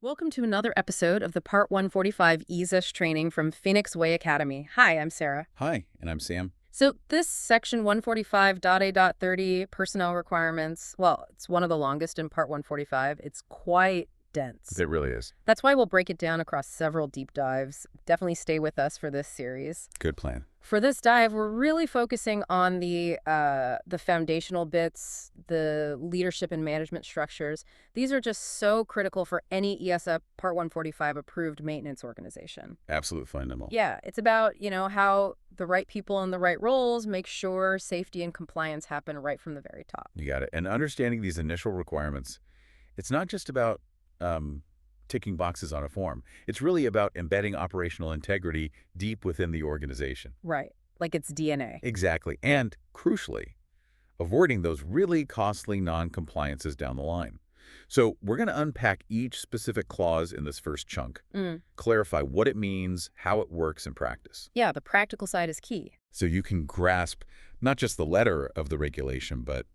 Welcome to another episode of the Part 145 EASA training from Phoenix Way Academy. Hi, I'm Sarah. Hi, and I'm Sam. So this section 145.A.30 personnel requirements, well, it's one of the longest in Part 145. It's quite dense. It really is. That's why we'll break it down across several deep dives. Definitely stay with us for this series. Good plan. For this dive, we're really focusing on the foundational bits, the leadership and management structures. These are just so critical for any EASA Part 145 approved maintenance organization. Absolute fundamental. Yeah, it's about, how the right people in the right roles make sure safety and compliance happen right from the very top. You got it. And understanding these initial requirements, it's not just about ticking boxes on a form. It's really about embedding operational integrity deep within the organization. Right, like it's DNA. Exactly. And crucially, avoiding those really costly non-compliances down the line. So we're going to unpack each specific clause in this first chunk, clarify what it means, how it works in practice. Yeah, the practical side is key. So you can grasp not just the letter of the regulation, but,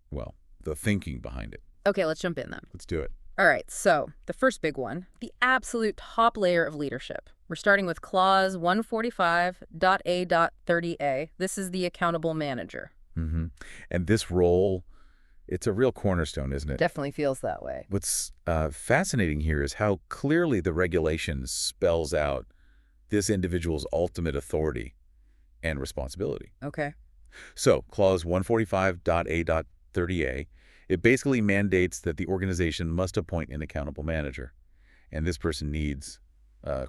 well, the thinking behind it. Okay, let's jump in then. Let's do it. All right, so the first big one, the absolute top layer of leadership. We're starting with clause 145.A.30A. This is the accountable manager. And this role, it's a real cornerstone, isn't it? Definitely feels that way. What's fascinating here is how clearly the regulation spells out this individual's ultimate authority and responsibility. Okay. So clause 145.A.30A, it basically mandates that the organization must appoint an accountable manager. And this person needs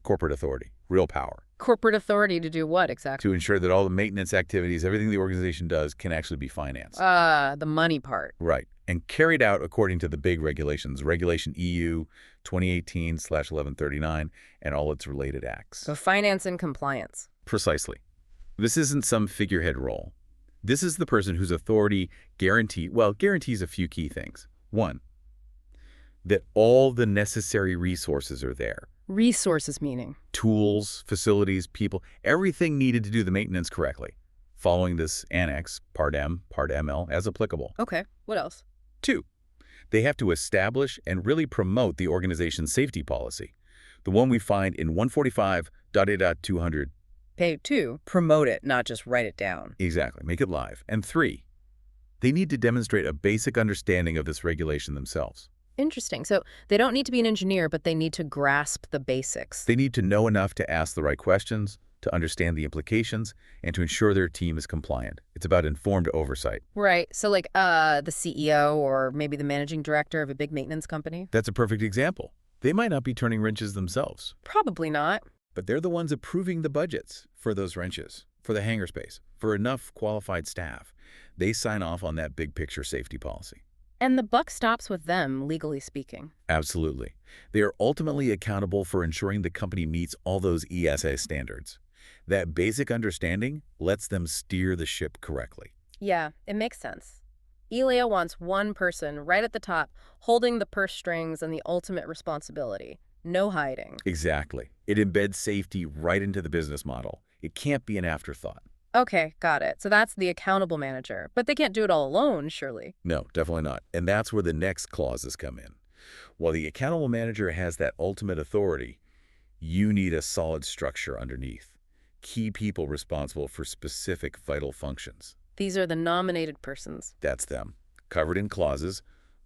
corporate authority, real power. Corporate authority to do what exactly? To ensure that all the maintenance activities, everything the organization does, can actually be financed. The money part. Right. And carried out according to the big regulations, Regulation EU 2018/1139, and all its related acts. So finance and compliance. Precisely. This isn't some figurehead role. This is the person whose authority guarantees a few key things. One, that all the necessary resources are there. Resources meaning? Tools, facilities, people, everything needed to do the maintenance correctly, following this annex, Part M, Part ML, as applicable. Okay, what else? Two, they have to establish and really promote the organization's safety policy, the one we find in 145.A.200. Pay two, promote it, not just write it down. Exactly. Make it live. And three, they need to demonstrate a basic understanding of this regulation themselves. Interesting. So they don't need to be an engineer, but they need to grasp the basics. They need to know enough to ask the right questions, to understand the implications, and to ensure their team is compliant. It's about informed oversight. Right. So like the CEO or maybe the managing director of a big maintenance company? That's a perfect example. They might not be turning wrenches themselves. Probably not. But they're the ones approving the budgets for those wrenches, for the hangar space, for enough qualified staff. They sign off on that big picture safety policy. And the buck stops with them, legally speaking. Absolutely. They are ultimately accountable for ensuring the company meets all those EASA standards. That basic understanding lets them steer the ship correctly. Yeah, it makes sense. ELEA wants one person right at the top, holding the purse strings and the ultimate responsibility. No hiding. Exactly. It embeds safety right into the business model. It can't be an afterthought. Okay, got it. So that's the accountable manager. But they can't do it all alone, surely. No, definitely not. And that's where the next clauses come in. While the accountable manager has that ultimate authority, you need a solid structure underneath. Key people responsible for specific vital functions. These are the nominated persons. That's them. Covered in clauses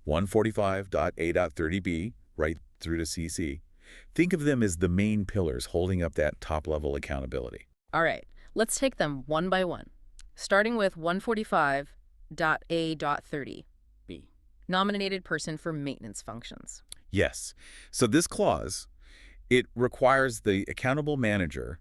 145.A.30B, right through to CC. Think of them as the main pillars holding up that top-level accountability. All right, let's take them one by one, starting with 145.A.30B, nominated person for maintenance functions. Yes. So this clause, it requires the accountable manager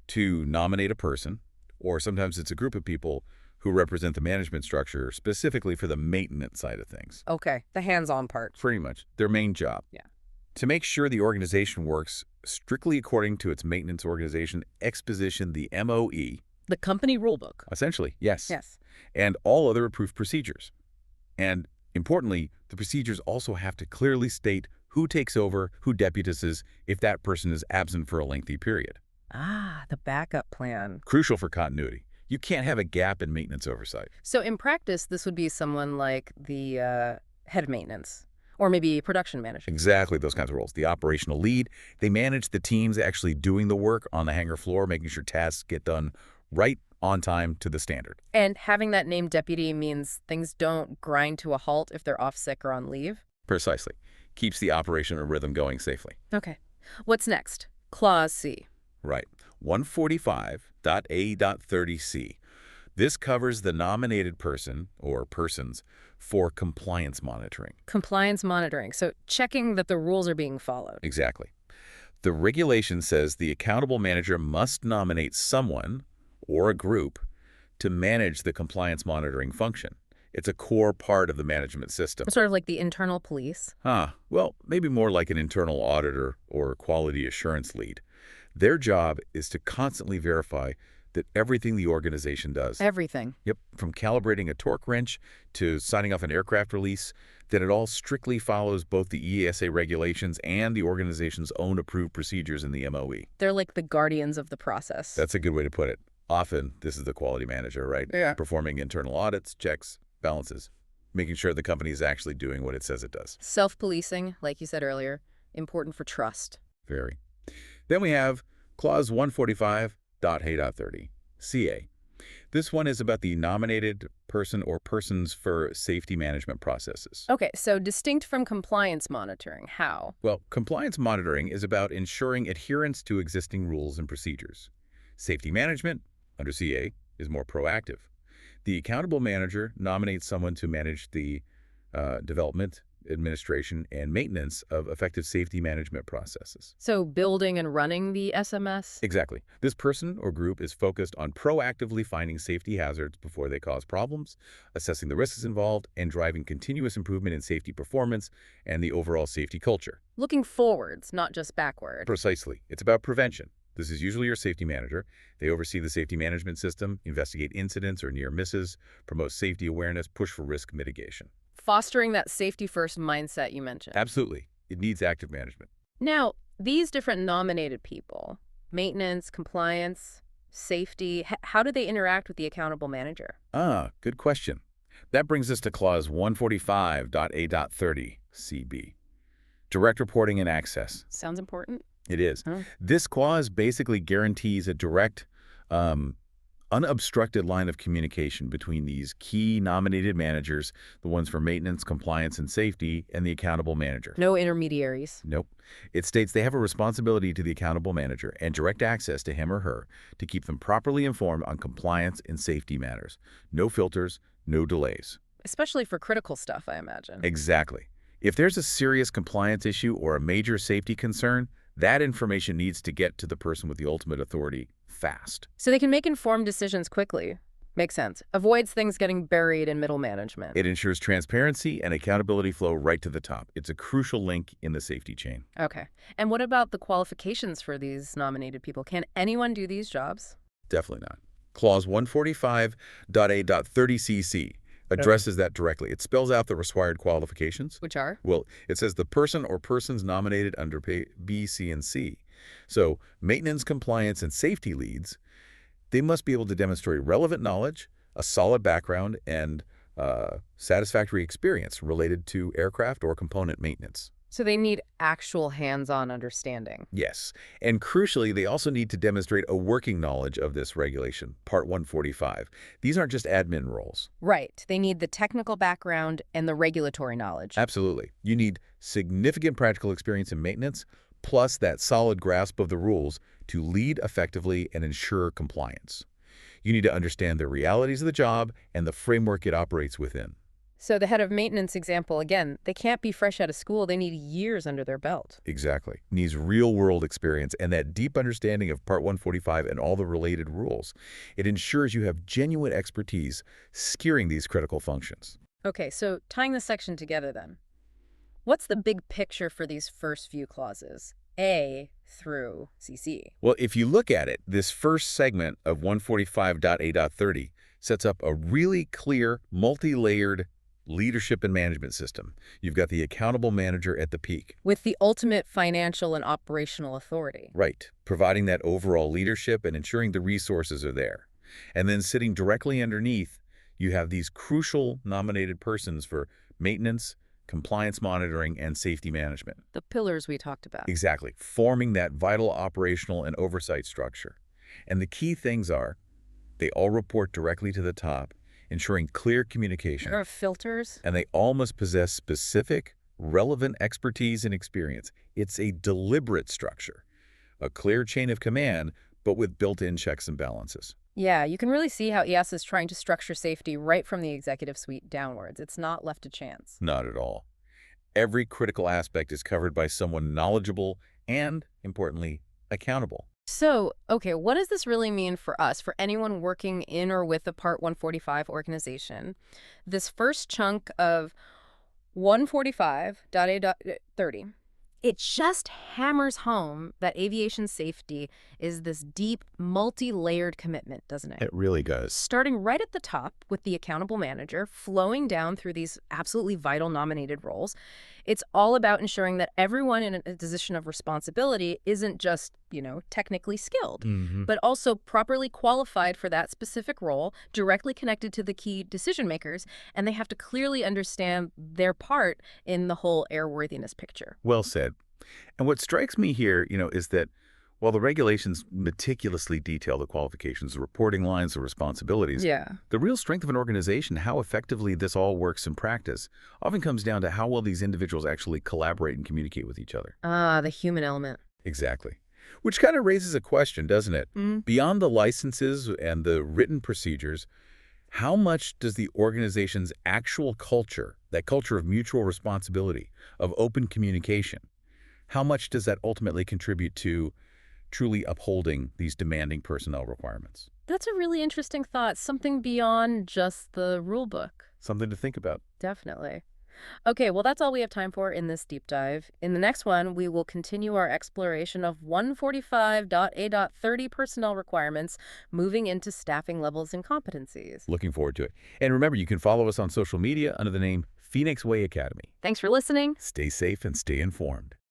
to nominate a person, or sometimes it's a group of people who represent the management structure specifically for the maintenance side of things. Okay, the hands-on part. Pretty much. Their main job. Yeah. To make sure the organization works strictly according to its maintenance organization exposition, the MOE. The company rulebook. Essentially, yes. Yes. And all other approved procedures. And importantly, the procedures also have to clearly state who takes over, who deputizes, if that person is absent for a lengthy period. Ah, the backup plan. Crucial for continuity. You can't have a gap in maintenance oversight. So in practice, this would be someone like the head of maintenance Or maybe production manager. Exactly those kinds of roles. The operational lead, they manage the teams actually doing the work on the hangar floor, making sure tasks get done right on time to the standard. And having that named deputy means things don't grind to a halt if they're off sick or on leave? Precisely. Keeps the operation or rhythm going safely. Okay. What's next? Clause C. Right. 145.A.30C. This covers the nominated person or persons for compliance monitoring. Compliance monitoring. So checking that the rules are being followed. Exactly. The regulation says the accountable manager must nominate someone or a group to manage the compliance monitoring function. It's a core part of the management system. Sort of like the internal police. Well, maybe more like an internal auditor or quality assurance lead. Their job is to constantly verify that everything the organization does. Everything. Yep, from calibrating a torque wrench to signing off an aircraft release, that it all strictly follows both the EASA regulations and the organization's own approved procedures in the MOE. They're like the guardians of the process. That's a good way to put it. Often, this is the quality manager, right? Yeah. Performing internal audits, checks, balances, making sure the company is actually doing what it says it does. Self-policing, like you said earlier, important for trust. Very. Then we have Clause 145.A.30, CA. This one is about the nominated person or persons for safety management processes. Okay, so distinct from compliance monitoring. How? Well, compliance monitoring is about ensuring adherence to existing rules and procedures. Safety management, under CA, is more proactive. The accountable manager nominates someone to manage the development, administration, and maintenance of effective safety management processes. So building and running the SMS? Exactly. This person or group is focused on proactively finding safety hazards before they cause problems, assessing the risks involved, and driving continuous improvement in safety performance and the overall safety culture. Looking forwards, not just backward. Precisely. It's about prevention. This is usually your safety manager. They oversee the safety management system, investigate incidents or near misses, promote safety awareness, push for risk mitigation. Fostering that safety-first mindset you mentioned. Absolutely. It needs active management. Now, these different nominated people, maintenance, compliance, safety, how do they interact with the accountable manager? Good question. That brings us to Clause 145.A.30 CB. Direct reporting and access. Sounds important. It is. Huh? This clause basically guarantees a direct, unobstructed line of communication between these key nominated managers, the ones for maintenance, compliance, and safety, and the accountable manager. No intermediaries. Nope. It states they have a responsibility to the accountable manager and direct access to him or her to keep them properly informed on compliance and safety matters. No filters, no delays. Especially for critical stuff, I imagine. Exactly. If there's a serious compliance issue or a major safety concern, that information needs to get to the person with the ultimate authority fast. So they can make informed decisions quickly. Makes sense. Avoids things getting buried in middle management. It ensures transparency and accountability flow right to the top. It's a crucial link in the safety chain. Okay. And what about the qualifications for these nominated people? Can anyone do these jobs? Definitely not. Clause 145.A.30CC addresses that directly. It spells out the required qualifications. Which are? Well, it says the person or persons nominated under B, C, and C. So maintenance, compliance, and safety leads, they must be able to demonstrate relevant knowledge, a solid background, and satisfactory experience related to aircraft or component maintenance. So they need actual hands-on understanding. Yes, and crucially, they also need to demonstrate a working knowledge of this regulation, Part 145. These aren't just admin roles. Right. They need the technical background and the regulatory knowledge. Absolutely. You need significant practical experience in maintenance, plus that solid grasp of the rules to lead effectively and ensure compliance. You need to understand the realities of the job and the framework it operates within. So the head of maintenance example, again, they can't be fresh out of school. They need years under their belt. Exactly. Needs real-world experience and that deep understanding of Part 145 and all the related rules. It ensures you have genuine expertise steering these critical functions. Okay, so tying this section together then. What's the big picture for these first few clauses, A through CC? Well, if you look at it, this first segment of 145.A.30 sets up a really clear, multi-layered leadership and management system. You've got the accountable manager at the peak. With the ultimate financial and operational authority. Right, providing that overall leadership and ensuring the resources are there. And then sitting directly underneath, you have these crucial nominated persons for maintenance, compliance monitoring, and safety management. The pillars we talked about. Exactly, forming that vital operational and oversight structure. And the key things are they all report directly to the top, ensuring clear communication. There are filters. And they all must possess specific, relevant expertise and experience. It's a deliberate structure, a clear chain of command, but with built-in checks and balances. Yeah, you can really see how EASA is trying to structure safety right from the executive suite downwards. It's not left to chance. Not at all. Every critical aspect is covered by someone knowledgeable and, importantly, accountable. So, okay, what does this really mean for us, for anyone working in or with a Part 145 organization? This first chunk of 145.A.30, it just hammers home that aviation safety is this deep, multi-layered commitment, doesn't it? It really does. Starting right at the top with the accountable manager, flowing down through these absolutely vital nominated roles. It's all about ensuring that everyone in a position of responsibility isn't just, technically skilled, but also properly qualified for that specific role, directly connected to the key decision makers, and they have to clearly understand their part in the whole airworthiness picture. Well said. And what strikes me here, is that while the regulations meticulously detail the qualifications, the reporting lines, the responsibilities, Yeah. the real strength of an organization, how effectively this all works in practice, often comes down to how well these individuals actually collaborate and communicate with each other. Ah, the human element. Exactly. Which kind of raises a question, doesn't it? Beyond the licenses and the written procedures, how much does the organization's actual culture, that culture of mutual responsibility, of open communication, how much does that ultimately contribute to truly upholding these demanding personnel requirements? That's a really interesting thought, something beyond just the rule book. Something to think about. Definitely. Okay, well, that's all we have time for in this deep dive. In the next one, we will continue our exploration of 145.A.30 personnel requirements, moving into staffing levels and competencies. Looking forward to it. And remember, you can follow us on social media under the name Phoenix Way Academy. Thanks for listening. Stay safe and stay informed.